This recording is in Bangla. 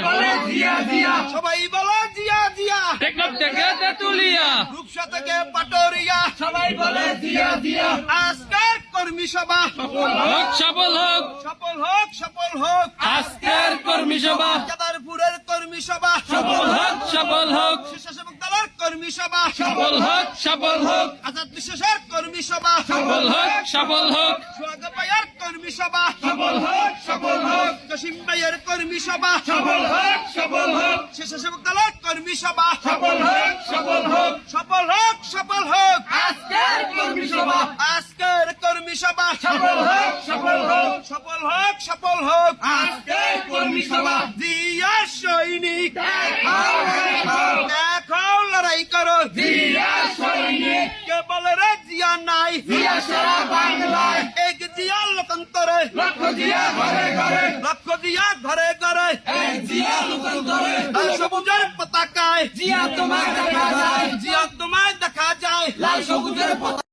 বলে জিয়া জিয়া, সবাই বলে জিয়া জিয়া, টেকনাফ থেকে তেতুলিয়া, রূপসা থেকে পাটোরিয়া, সবাই বলে জিয়া জিয়া। আজকের কর্মী সভা হোক সফল হোক, সফল হোক, সফল হোক। আজকের কর্মী সভা কেদারপুরের কর্মী সভা সফল হোক, সফল হোক, স্বেচ্ছাসেবক দলের কর্মী সভা সফল হোক, সফল হোক, আজাদ বিশ্বাসের কর্মী সভা সফল হোক, সফল হোক, সোহাগ ভাইয়ের কর্মী সভা সফল হোক, সফল হোক, জসিম ভাইয়ের কর্মী সভা সফল হোক, সফল হোক, স্বেচ্ছাসেবক দলের কর্মী সভা সফল হোক, সফল হোক। সফল হোক, সফল হোক। আজকের কর্মী সভা আজকের কর্মী সভা সফল হোক, সফল হোক, সফল হোক, সফল হোক। আজকের কর্মী সভা জিয়া সৈনিক দেখাও, দেখাও, এখন লড়াই করো, জিয়া সৈনিক, কে বলে রে জিয়া নাই, জিয়া সারা বাংলায়, এক জিয়া লোকান্তরে, লক্ষ জিয়া ঘরে ঘরে, লক্ষ জিয়া ঘরে ঘরে, এক জিয়া লোকান্তরে, লাল সবুজের পতাকায় জিয়া তোমায় দেখা যায়, জিয়া তোমায় দেখা যায়। লাল সবুজের পতাকা